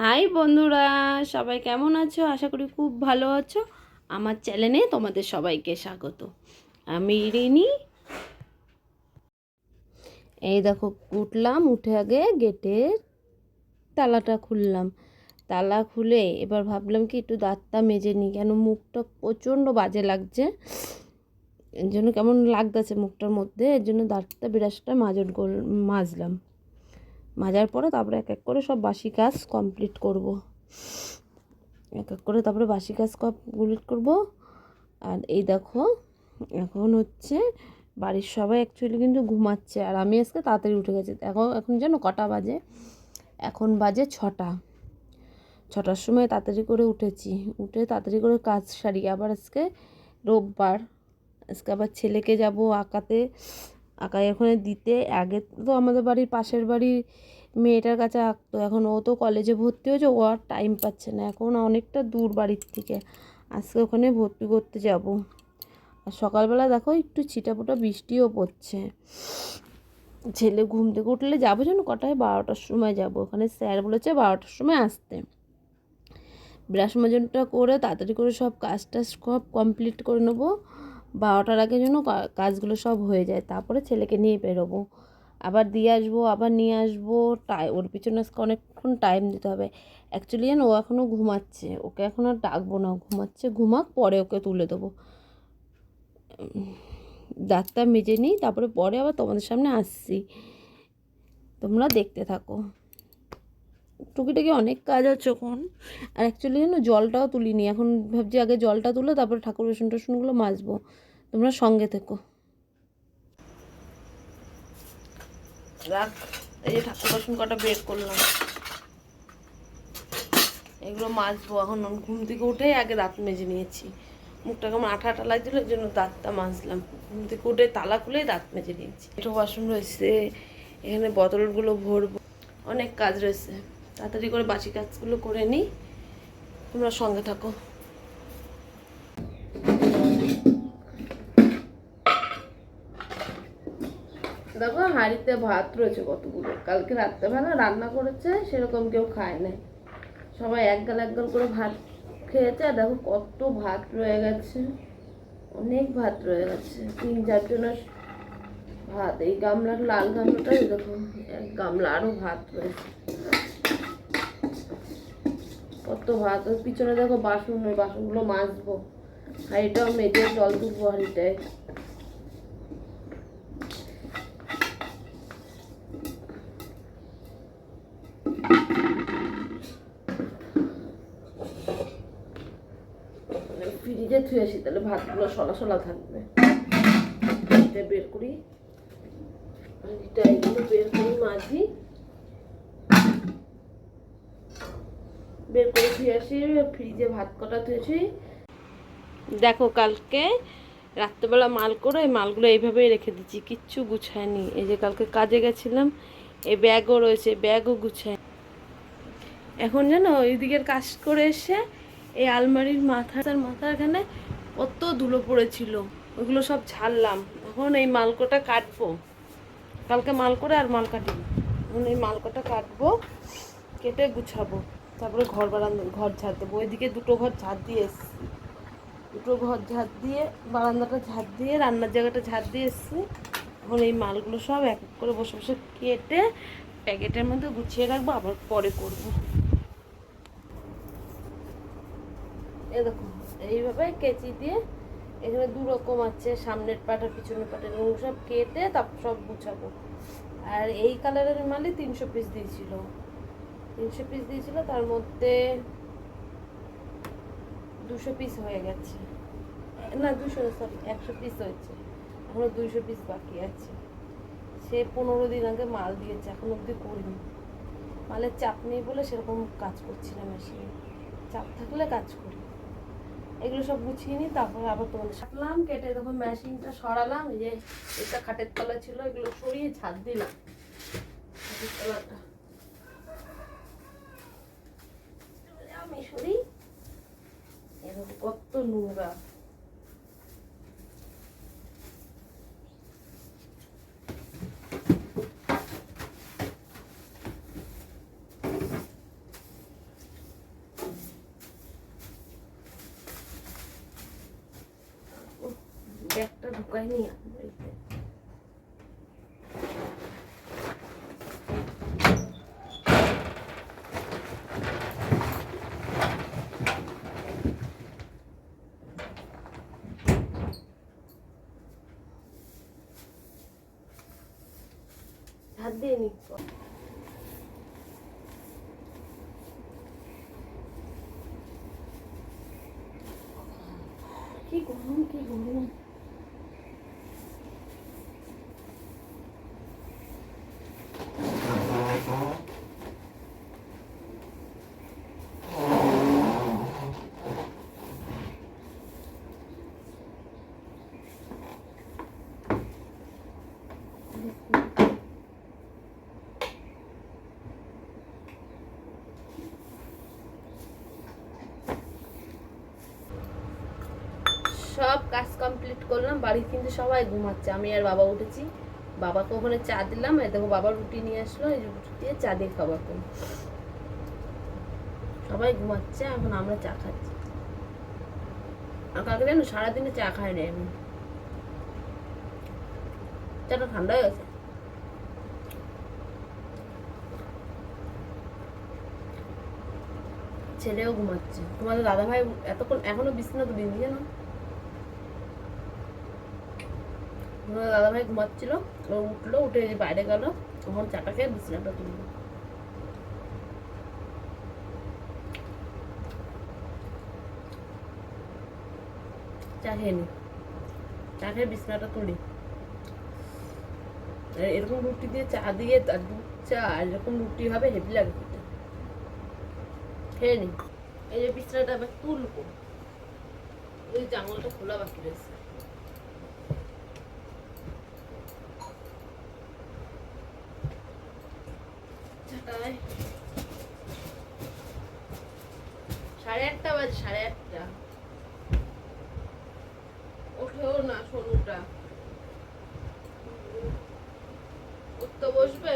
High বন্ধুরা, সবাই কেমন আছো? আশা করি খুব ভালো আছো। আমার চ্যানেলে তোমাদের সবাইকে স্বাগত। আমি রিনি। এই দেখো, উঠলাম, উঠে আগে গেটের তালাটা খুললাম। তালা খুলে এবার ভাবলাম কি একটু দাঁতটা মেজে নিই, কেন মুখটা প্রচণ্ড বাজে লাগছে। এর জন্য কেমন লাগতেছে মুখটার মধ্যে, এর জন্য দাঁতটা ব্রাশটা মাজলাম। মাজার পরে তারপরে এক এক করে সব বাসি কাজ কমপ্লিট করব। এক এক করে তারপরে বাসি কাজ কমপ্লিট করব। আর এই দেখো, এখন হচ্ছে বাড়ির সবাই অ্যাকচুয়ালি কিন্তু ঘুমাচ্ছে, আর আমি আজকে তাড়াতাড়ি উঠে গেছি। এখন যেন কটা বাজে, এখন বাজে 6টার সময় তাড়াতাড়ি করে উঠেছি। উঠে তাড়াতাড়ি করে কাজ সারি। আবার আজকে রোববার, আজকে আবার ছেলেকে যাব আঁকাতে, আঁকায় ওখানে দিতে। আগে তো আমাদের বাড়ির পাশের বাড়ির মেয়েটার কাছে আঁকতো, এখন ও তো কলেজে ভর্তি হয়েছে, ও আর টাইম পাচ্ছে না, এখন অনেকটা দূর বাড়ির থেকে। আজকে ওখানে ভর্তি করতে যাব। আর সকালবেলা দেখো একটু ছিটাফোটা বৃষ্টিও পড়ছে। ছেলে ঘুম থেকে উঠলে যাবো যেন কটায়, 12টার সময় যাব। ওখানে স্যার বলেছে 12টার সময় আসতে। ব্রাশ মাজনটা করে তাড়াতাড়ি করে সব কাজটা সব কমপ্লিট করে নেবো, 12টার আগে যেন কাজগুলো সব হয়ে যায়। তারপরে ছেলেকে নিয়ে বেরোবো, আবার দিয়ে আসবো, আবার নিয়ে আসবো। ওর পিছনে আজকে অনেকক্ষণ টাইম দিতে হবে। অ্যাকচুয়ালি ও এখনও ঘুমাচ্ছে, ওকে এখন আর ডাকবো না, ঘুমাচ্ছে, ঘুমাক, পরে ওকে তুলে দেবো। দাঁতটা মেজে নিই, তারপরে পরে আবার তোমাদের সামনে আসছি, তোমরা দেখতে থাকো। টুকিটাকি অনেক কাজ আছে এখন। আর অ্যাকচুয়ালি যেন জলটাও তুলিনি, এখন ভাবছি আগে জলটা তুলে তারপরে ঠাকুর বাসন টাসনগুলো মাজবো। তোমরা সঙ্গে থেকো। রাখ, এই যে ঠাকুর বাসন কটা বের করলাম, এগুলো মাজবো। এখন ঘুম থেকে উঠে আগে দাঁত মেজে নিয়েছি। মুখটা কেমন আঠা আঠা লাগছিল, এই জন্য দাঁতটা মাজলাম। ঘুম থেকে উঠে তালা খুলে দাঁত মেজে নিয়েছি। একটু বাসন রয়েছে, এখানে বোতলগুলো ভরবো, অনেক কাজ রয়েছে। তাড়াতাড়ি করে বাসি কাজগুলো করে নিই, তোমরা সঙ্গে থাকো। দেখো হাঁড়িতে ভাত রয়েছে কতগুলো, কালকে রাত্রেবেলা রান্না করেছে, সেরকম কেউ খায় নাই, সবাই এক গাল করে ভাত খেয়েছে। আর দেখো কত ভাত রয়ে গেছে, অনেক ভাত রয়ে গেছে, 3-4 জনের ভাত। এই গামলার লাল গামলাটা দেখো, এক গামলা আরো ভাত রয়েছে, কত ভাত। ওর পিছনে দেখো বাসন, ওই বাসনগুলো মাজবো। হাঁড়িটাও মেজে জল তুলবো হাঁড়িটায়। ফ্রিজে থুয়ে আসি, তাহলে ভাতগুলো সলা সলা থাকবে। এটা বের করি, এটা এগুলো বের করি, মাঝি বের করে থুয়ে আসি। ফ্রিজে ভাত কটা থুয়েছি। দেখো কালকে রাত্রেবেলা মাল করে এই মালগুলো এইভাবেই রেখে দিচ্ছি, কিচ্ছু গুছায়নি। এই যে কালকে কাজে গেছিলাম, এই ব্যাগও রয়েছে, ব্যাগও গুছায়। এখন যেন ওই দিকের কাজ করে এসে এই আলমারির মাথার এখানে কত ধুলো পড়েছিল, ওইগুলো সব ঝাড়লাম। এখন এই মালকোটা কাটবো, কালকে মাল করে আর মাল কাটিনি। এখন এই মালকোটা কাটবো, কেটে গুছাবো, তারপরে ঘর ঝাড় দেবো। ওইদিকে দুটো ঘর ঝাড় দিয়ে এসছি, দুটো ঘর ঝাড় দিয়ে, বারান্দাটা ঝাড় দিয়ে, রান্নার জায়গাটা ঝাড় দিয়ে এসছি। এখন এই মালগুলো সব এক এক করে বসে বসে কেটে প্যাকেটের মধ্যে গুছিয়ে রাখবো, আবার পরে করবো। এই দেখো এইভাবে কেচি দিয়ে, এখানে 2 রকম আছে, সামনের পাট আর পিছনের পাট, এগুলো সব কেটে তারপর সব গুছাবো। আর এই কালারের মালই 300 পিস দিয়েছিল, 300 পিস দিয়েছিল, তার মধ্যে 200 পিস হয়ে গেছে। না 200, সরি 100 পিস হয়েছে, এখনো 200 পিস বাকি আছে। সে 15 দিন আগে মাল দিয়েছে, এখন অবধি করিনি। মালের চাপ নেই বলে সেরকম কাজ করছি না মেশিনে, চাপ থাকলে কাজ করি। এগুলো সব গুছিয়ে নিই, তারপরে আবার তোমাদের সাথলাম। কেটে তখন মেশিনটা সরালাম, এই যে এটা খাটের তলা ছিল, এগুলো সরিয়ে ঝাড় দিলাম। খাটের তলাটা আমি সরি, এরকম কত নোংরা। শুকায়নি বাড়িতে। হাত দিয়ে নিক কি গরম, কি গরম। সব কাজ কমপ্লিট করলাম, বাড়ি কিন্তু সবাই ঘুমাচ্ছে, আমি আর বাবা উঠেছি। বাবাকে ওখানে চা দিলাম, এই দেখো বাবা রুটি নিয়ে আসলো, এই রুটি দিয়ে চা দিয়ে খাবো এখন। সবাই ঘুমাচ্ছে, এখন আমরা চা খাচ্ছি। আর কাকে জানো সারাদিনে চা খাই না আমি, চাটা ঠান্ডা হয়ে গেছে। ছেলেও ঘুমাচ্ছে, তোমাদের দাদা ভাই এতক্ষণ এখনো বিছানা তো দিন জানো। দাদা ভাই ঘুমাচ্ছিল, ও উঠলো, উঠে বাইরে গেল, তখন চাটা খেয়ে বিছানাটা তুললো। চা খেয়ে নি, চা খেয়ে বিছানাটা তুলি। এরকম রুটি দিয়ে চা দিয়ে আর দুধ চা এরকম রুটি হবে, হেভি লাগে খেতে। খেয়ে নি, এই যে বিছানাটা আবার তুলবো, ওই জানলাটা খোলা বাকি রয়েছে। সাড়ে 8টা বাজে, 8:30। ওঠেও না সোনুটা, উঠতে বসবে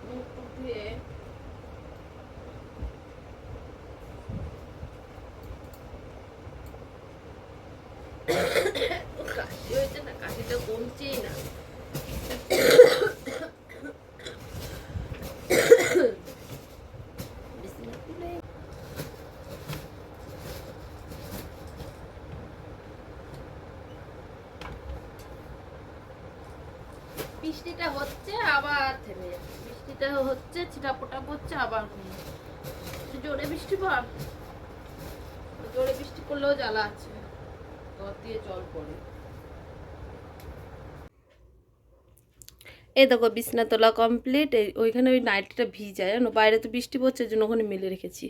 মুখ টুক ধুয়ে। কাশি হয়েছে না, কাশিটা কমছেই না। বৃষ্টিটা হচ্ছে আবার থেমে যাচ্ছে, বৃষ্টিটা হচ্ছে ছিটাফোটা পড়ছে আবার। জোরে বৃষ্টি পড়, জোরে বৃষ্টি পড়লেও জ্বালা আছে, ঘর দিয়ে জল পড়ে। এই দেখো বিছনা তোলা কমপ্লিট। ওইখানে ওই নাইটিটা ভিজা জানো, বাইরে তো বৃষ্টি পড়ছে জন্য ওখানে মেলে রেখেছি।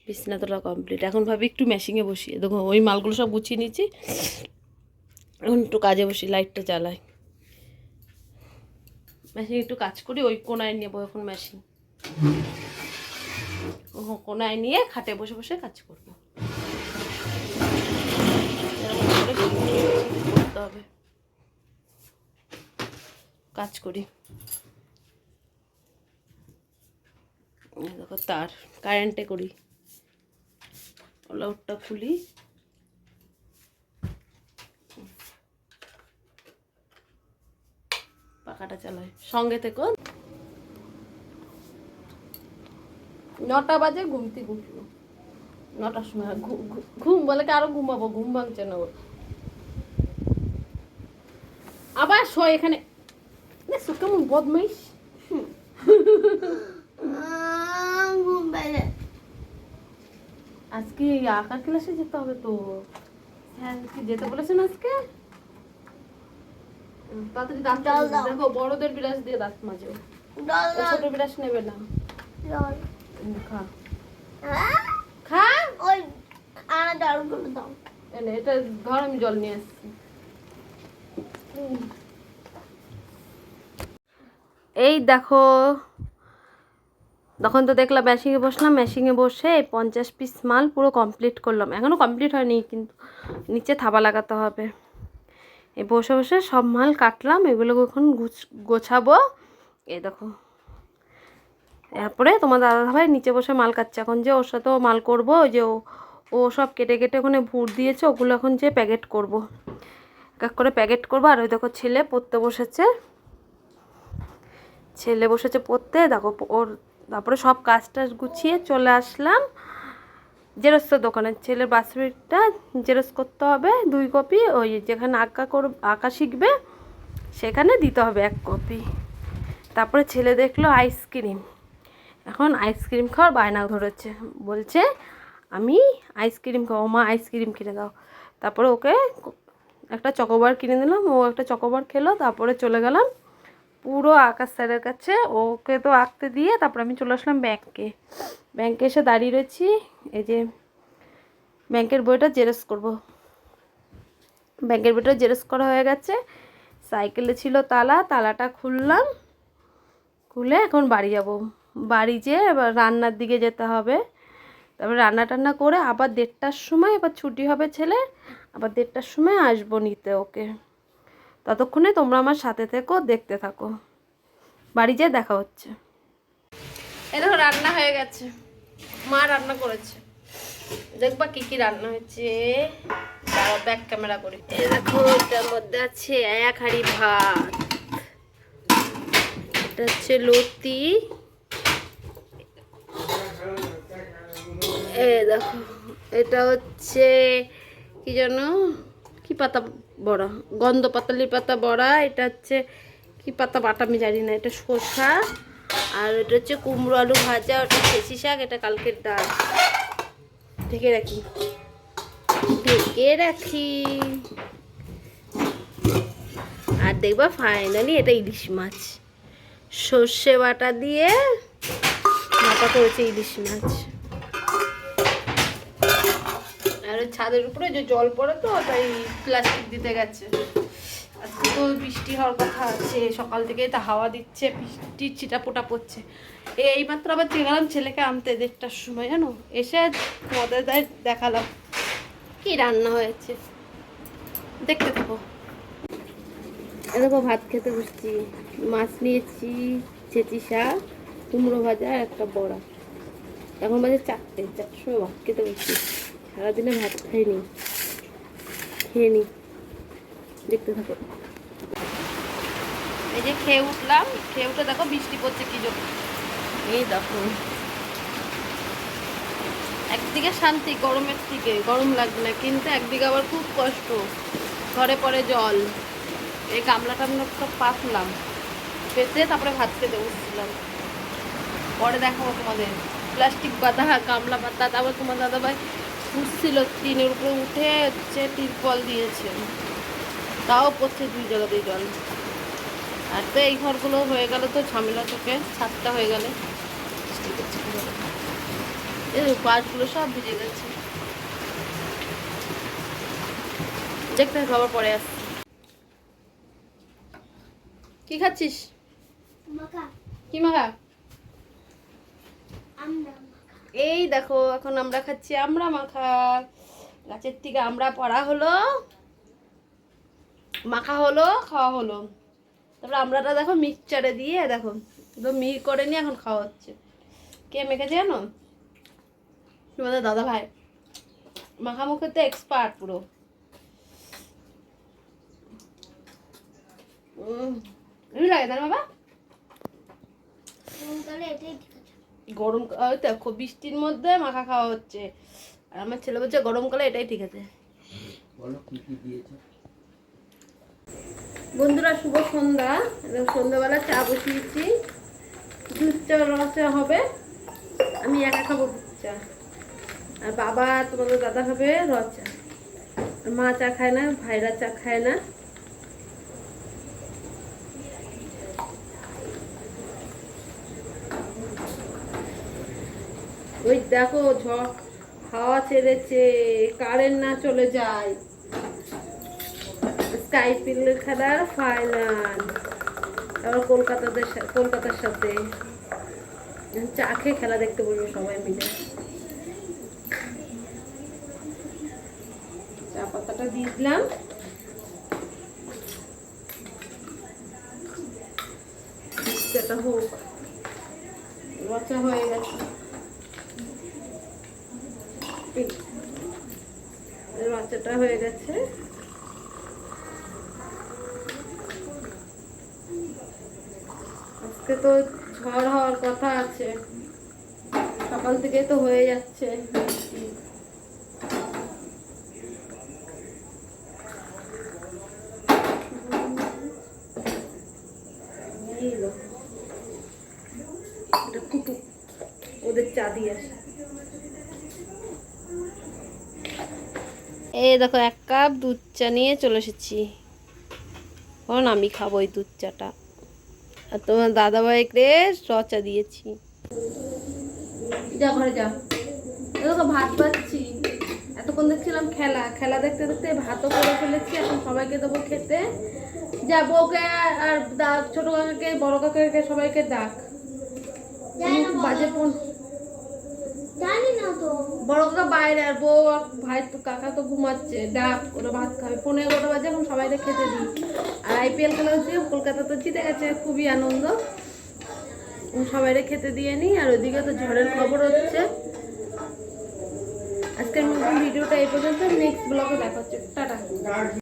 বিছনা তোলা কমপ্লিট, এখন ভাবি একটু মেশিনে বসিয়ে দেখো, ওই মালগুলো সব গুছিয়ে নিয়েছি, এখন একটু কাজে বসি, লাইটটা জ্বালাই, মেশিন একটু কাজ করি। ওই কোনায় নেবো এখন মেশিন, কোনায় নিয়ে খাটে বসে বসে কাজ করবো। করতে হবে, কাজ করি। দেখো তার কারেন্টে করি, লাউটটা খুলি, পাখাটা চালাই, সঙ্গে থেকো। 9টা বাজে ঘুমতে উঠলো, 9টার সময় ঘুম বলে কি আরো ঘুমাবো, ঘুম ভাঙছে না ওর। আবার শোয় এখানে, কেমন বদমাইশ। আজকে আঁকা ক্লাসে যেতে হবে তো, হ্যাঁ কি যেতে বলেছেন আজকে। তাড়াতাড়ি দাঁত দেখো, বড়দের বিরাজ দিয়ে দাঁত মাজে, ছোট বিরাজ নেবে না। খা খা, ওই জলগুলো দাও, এটা ধর আমি জল নিয়ে আসছি। এই দেখো, তখন তো দেখলাম মেশিনে বসলাম, মেশিনে বসে 50 পিস মাল পুরো কমপ্লিট করলাম। এখনও কমপ্লিট হয়নি, কিন্তু নিচে থাবা লাগাতে হবে। এই বসে বসে সব মাল কাটলাম, এগুলো এখন গোছাবো। এই দেখো, এরপরে তোমার দাদাভাই নিচে বসে মাল কাটছে, এখন যে ওর সাথেও মাল করবো, ওই যে ও সব কেটে কেটে ওখানে ভুর দিয়েছে, ওগুলো এখন যে প্যাকেট করব, এক করে প্যাকেট করবো। আর ওই দেখো ছেলে পড়তে বসেছে, পড়তে, দেখো ওর তারপরে সব কাজ টাজ গুছিয়ে চলে আসলাম জেরক্সের দোকানে। ছেলের বার্থসার্টিফিকেটটা জেরক্স করতে হবে 2 কপি, ওই যেখানে আঁকা শিখবে সেখানে দিতে হবে 1 কপি। তারপরে ছেলে দেখলো আইসক্রিম, এখন আইসক্রিম খাওয়ার বায়না ধরেছে, বলছে আমি আইসক্রিম খাবো, মা আইসক্রিম কিনে দাও। তারপরে ওকে একটা চকোবার কিনে দিলাম, ও একটা চকোবার খেলো। তারপরে চলে গেলাম পুরো আকাশ স্যারের কাছে, ওকে তো আঁকতে দিয়ে তারপরে আমি চলে আসলাম ব্যাংকে এসে দাঁড়িয়ে রয়েছি। এই যে ব্যাংকের বইটা জেরক্স করব, ব্যাংকের বইটা জেরক্স করা হয়ে গেছে। সাইকেলে ছিল তালাটা খুললাম, খুলে এখন বাড়ি যাব। বাড়ি যেয়ে এবার রান্নার দিকে যেতে হবে। তারপরে রান্না করে আবার 1:30টার সময় এবার ছুটি হবে ছেলে, আবার 1:30টার সময় আসবো নিতে ওকে। ততক্ষণে তোমরা আমার সাথে থেকো, দেখতে থাকো, বাড়ি যেয়ে দেখা হচ্ছে। এই দেখো রান্না হয়ে গেছে, মা রান্না করেছে, দেখবা কি কি রান্না হয়েছে। তারা ব্যাক ক্যামেরা করি। এই দেখো এটার মধ্যে আছে 1 হাঁড়ি ভাত, এটা হচ্ছে লতি, এই দেখো এটা হচ্ছে কি জানো, কি পাতা বড়া, গন্ধ পাতালি পাতা বড়া, এটা হচ্ছে কি পাতা বাটা আমি জানি না, এটা শসা, আর এটা হচ্ছে কুমড়ো আলু ভাজা, ওটা ফেসি শাক, এটা কালকের ডাল। ঢেকে রাখি আর দেখবা ফাইনালি এটা ইলিশ মাছ, সর্ষে বাটা দিয়ে মাথা করেছে ইলিশ মাছ। আর ছাদের উপরে যে জল পড়ে তো তাই প্লাস্টিক দিতে গেছে। আজকে তো বৃষ্টি হওয়ার কথা আছে, সকাল থেকে তা হাওয়া দিচ্ছে, বৃষ্টির ছিটাফোঁটা পড়ছে। এইমাত্র আবার গেলাম ছেলেকে আনতে 1:30টার সময়, জানো, এসে তোমাদের দেখালাম কি রান্না হয়েছে, দেখতে থাকো। দেখো ভাত খেতে বসছি, মাছ নিয়েছি, ছেঁচি শাক, কুমড়ো ভাজা আর একটা বড়া। এখন বাজে 4টার সময় ভাত খেতে বসছি, সারাদিনে ভাত খাইনি, খেয়ে নি, দেখতে থাকো। এই যে খেয়ে উঠলাম, খেয়ে উঠে দেখো বৃষ্টি পড়ছে কি জন্য, এই দেখো একদিকে শান্তি গরমের থেকে, গরম লাগবে না, কিন্তু একদিকে আবার খুব কষ্ট, ঘরে পড়ে জল। এই গামলা টামলা সব পাতলাম, পেতে তারপরে ভাত খেতে বসছিলাম। পরে দেখাবো তোমাদের প্লাস্টিক পাতা, গামলা পাতা। তারপর তোমার দাদাভাই উঠছিল টিনের উপরে, উঠে হচ্ছে টিরপল দিয়েছে, তাও পড়ছে 2 জায়গাতেই জল। আর তো এই ঘরগুলো হয়ে গেল তো ঝামেলা, চোখে ছাদটা হয়ে গেলে এই পাশগুলো সব ভিজে গেছে। দেখতে খাবার পরে আসছে। কি খাচ্ছিস? কি মাখা? এই দেখো এখন আমরা খাচ্ছি আমরা মাখা, গাছের থেকে আমরা পড়া হলো, মাখা হলো, খাওয়া হলো। তারপরে আমরাটা দেখো মিক্সচারে দিয়ে দেখো একদম মিহি করে নিয়ে এখন খাওয়া হচ্ছে। কে মেখেছে জানো? তোমাদের দাদা ভাই মাখামুখিতে এক্সপার্ট পুরো। লাগে তার বাবা গরম, দেখো বৃষ্টির মধ্যে মাখা খাওয়া হচ্ছে, আর আমার ছেলে বলছে গরমকালে এটাই ঠিক আছে। বন্ধুরা শুভ সন্ধ্যা, সন্ধ্যাবেলা চা বসিয়েছি, দুধ চা রসে হবে, আমি একা খাবো দুধ চা, আর বাবা তোমাদের দাদা খাবে র চা। মা চা খায় না, ভাইরা চা খায় না। ওই দেখো ঝড় হাওয়া ছেড়েছে, কারেন্ট না চলে যায়, স্কাই পিলের খেলার ফাইনাল, আবার কলকাতার সাথে চা খেয়ে খেলা দেখতে বলবো সবাই মিলে। চা পাতাটা দিয়ে দিলাম, সেটা হোক, রচা হয়ে গেছে। উচ্ছেটা হয়ে গেছে। আজকে তো ঝড় হওয়ার কথা আছে, সকাল থেকে তো হয়ে যাচ্ছে। ওদের চা দিয়ে আসে। এই দেখো 1 কাপ দুধ চা নিয়ে চলে এসেছি, কারণ আমি খাবো এই দুধ চাটা। আর তোমার দাদাভাইকে চা দিয়েছি। যা ঘরে যা। দেখো ভাত পাচ্ছি, এতক্ষণ দেখছিলাম খেলা, খেলা দেখতে দেখতে ভাতও করে ফেলেছি। এখন সবাইকে দেবো খেতে। যা বউকে আর ডাক, ছোট কাকাকে, বড় কাকাকে, সবাইকে ডাক। বাজে ফোন, জানি না তো। বড় কাকা বাইরে, আর বউ আর ভাই তো, কাকা তো ঘুমাচ্ছে। ডাক, ওরা ভাত খাবে। 11:15 বাজে, এখন সবাইকে খেতে দিই। আর IPL খেলা হচ্ছে, কলকাতা তো জিতে গেছে, খুবই আনন্দ। সবাইকে খেতে দিয়ে নিই। আর ওইদিকে তো ঝড়ের খবর হচ্ছে। আজকের মতন ভিডিওটা এই পর্যন্ত, নেক্সট ব্লগে দেখা হচ্ছে। টাটা।